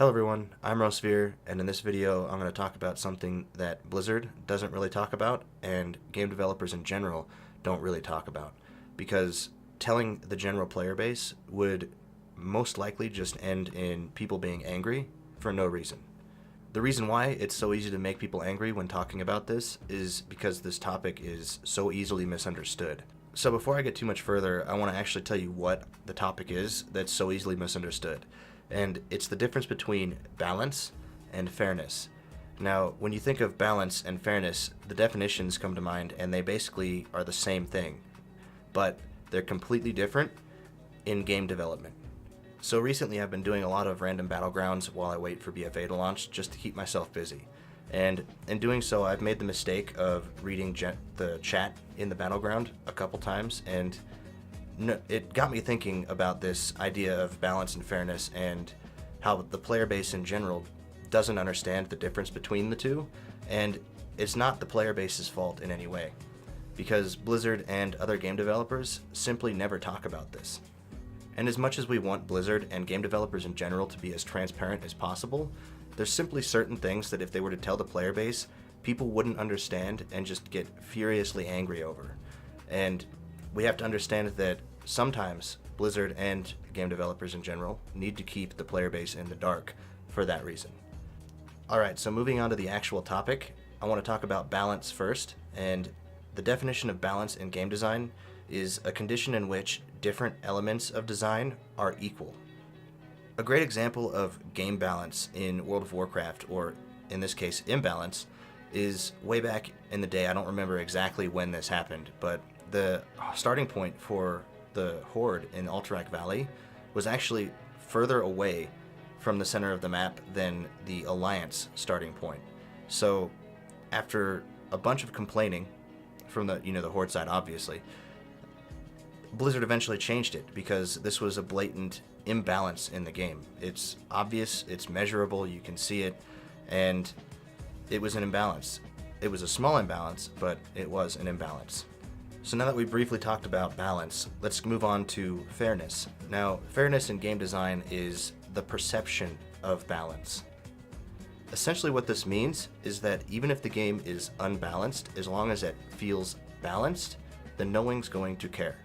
Hello everyone, I'm Rosphere, and in this video I'm going to talk about something that Blizzard doesn't really talk about, and game developers in general don't really talk about, because telling the general player base would most likely just end in people being angry for no reason. The reason why it's so easy to make people angry when talking about this is because this topic is so easily misunderstood. So before I get too much further, I want to actually tell you what the topic is that's so easily misunderstood. And it's the difference between balance and fairness. Now, when you think of balance and fairness, the definitions come to mind, and they basically are the same thing, but they're completely different in game development. So recently I've been doing a lot of random battlegrounds while I wait for BFA to launch, just to keep myself busy. And in doing so, I've made the mistake of reading the chat in the battleground a couple times, and it got me thinking about this idea of balance and fairness and how the player base in general doesn't understand the difference between the two, and it's not the player base's fault in any way, because Blizzard and other game developers simply never talk about this. And as much as we want Blizzard and game developers in general to be as transparent as possible, there's simply certain things that if they were to tell the player base, people wouldn't understand and just get furiously angry over. And we have to understand that sometimes Blizzard and game developers in general need to keep the player base in the dark for that reason. Alright, so moving on to the actual topic, I want to talk about balance first, and the definition of balance in game design is a condition in which different elements of design are equal. A great example of game balance in World of Warcraft, or in this case imbalance, is way back in the day. I don't remember exactly when this happened, but the starting point for the Horde in Alterac Valley was actually further away from the center of the map than the Alliance starting point. So after a bunch of complaining from the Horde side, obviously, Blizzard eventually changed it because this was a blatant imbalance in the game. It's obvious, it's measurable, you can see it, and it was an imbalance. It was a small imbalance, but it was an imbalance. So now that we briefly talked about balance, let's move on to fairness. Now, fairness in game design is the perception of balance. Essentially what this means is that even if the game is unbalanced, as long as it feels balanced, then no one's going to care.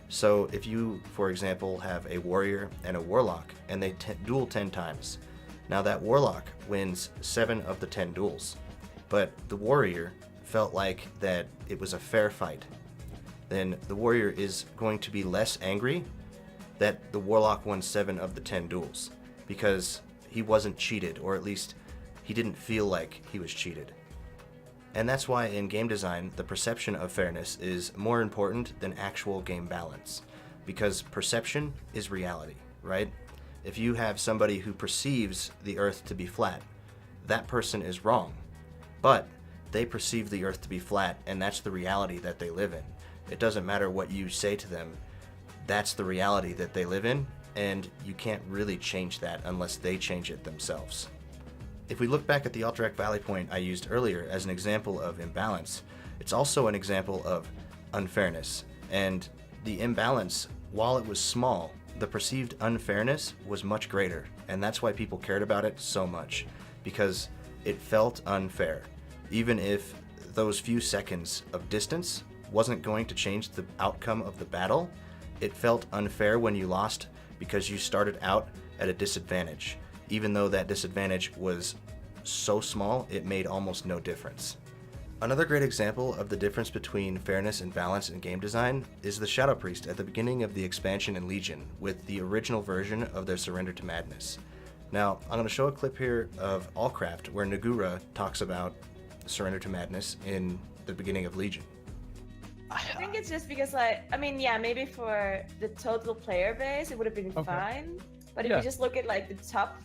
So if you, for example, have a warrior and a warlock, and they duel 10 times, now that warlock wins 7 of the 10 duels, but the warrior felt like that it was a fair fight, then the warrior is going to be less angry that the warlock won 7 of the 10 duels, because he wasn't cheated, or at least he didn't feel like he was cheated. And that's why in game design, the perception of fairness is more important than actual game balance, because perception is reality, right? If you have somebody who perceives the Earth to be flat, that person is wrong, but they perceive the Earth to be flat, and that's the reality that they live in. It doesn't matter what you say to them, that's the reality that they live in, and you can't really change that unless they change it themselves. If we look back at the Alterac Valley point I used earlier as an example of imbalance, it's also an example of unfairness. And the imbalance, while it was small, the perceived unfairness was much greater, and that's why people cared about it so much, because it felt unfair. Even if those few seconds of distance wasn't going to change the outcome of the battle, it felt unfair when you lost because you started out at a disadvantage. Even though that disadvantage was so small, it made almost no difference. Another great example of the difference between fairness and balance in game design is the Shadow Priest at the beginning of the expansion in Legion with the original version of their Surrender to Madness. Now, I'm going to show a clip here of AllCraft where Naguura talks about Surrender to Madness in the beginning of Legion. I think it's just because, yeah, maybe for the total player base, it would have been fine. But if you just look at, the top,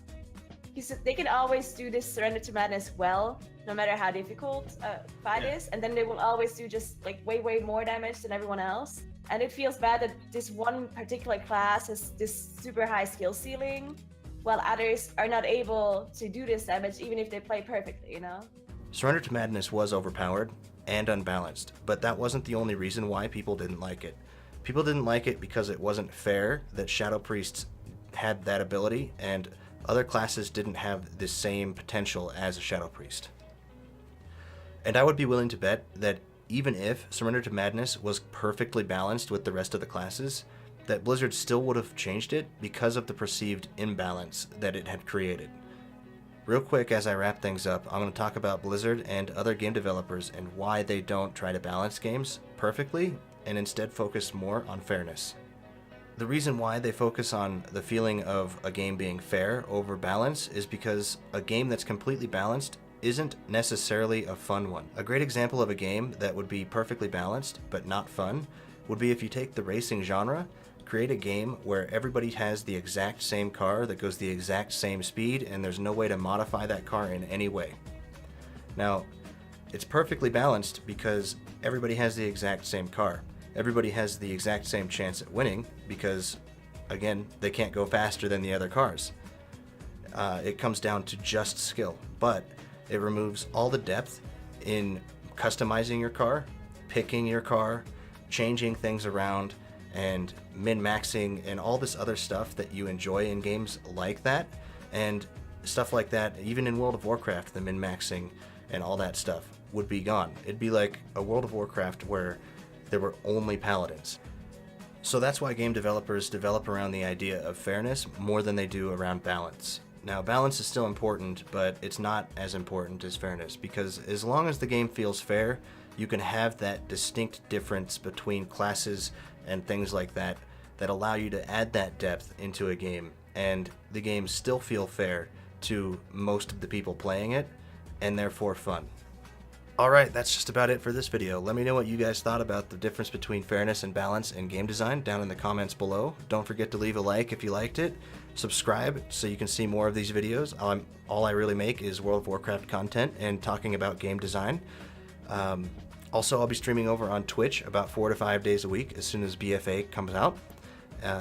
they can always do this Surrender to Madness well, no matter how difficult fight is. And then they will always do just, way more damage than everyone else. And it feels bad that this one particular class has this super high skill ceiling, while others are not able to do this damage, even if they play perfectly, you know? Surrender to Madness was overpowered and unbalanced, but that wasn't the only reason why people didn't like it. People didn't like it because it wasn't fair that Shadow Priests had that ability, and other classes didn't have the same potential as a Shadow Priest. And I would be willing to bet that even if Surrender to Madness was perfectly balanced with the rest of the classes, that Blizzard still would have changed it because of the perceived imbalance that it had created. Real quick, as I wrap things up, I'm going to talk about Blizzard and other game developers and why they don't try to balance games perfectly and instead focus more on fairness. The reason why they focus on the feeling of a game being fair over balance is because a game that's completely balanced isn't necessarily a fun one. A great example of a game that would be perfectly balanced but not fun would be if you take the racing genre, create a game where everybody has the exact same car that goes the exact same speed and there's no way to modify that car in any way. Now, it's perfectly balanced because everybody has the exact same car. Everybody has the exact same chance at winning because, again, they can't go faster than the other cars. It comes down to just skill, but it removes all the depth in customizing your car, picking your car, changing things around, and min-maxing and all this other stuff that you enjoy in games like that. And stuff like that, even in World of Warcraft, the min-maxing and all that stuff would be gone. It'd be like a World of Warcraft where there were only paladins. So that's why game developers develop around the idea of fairness more than they do around balance. Now, balance is still important, but it's not as important as fairness, because as long as the game feels fair, you can have that distinct difference between classes and things like that that allow you to add that depth into a game, and the games still feel fair to most of the people playing it, and therefore fun. Alright, that's just about it for this video. Let me know what you guys thought about the difference between fairness and balance in game design down in the comments below. Don't forget to leave a like if you liked it. Subscribe so you can see more of these videos. All I really make is World of Warcraft content and talking about game design. Also, I'll be streaming over on Twitch about 4 to 5 days a week as soon as BFA comes out.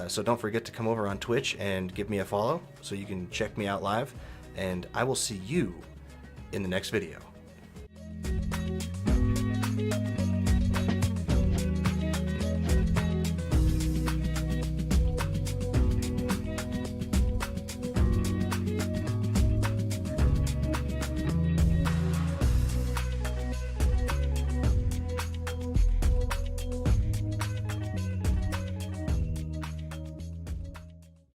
So don't forget to come over on Twitch and give me a follow so you can check me out live. And I will see you in the next video.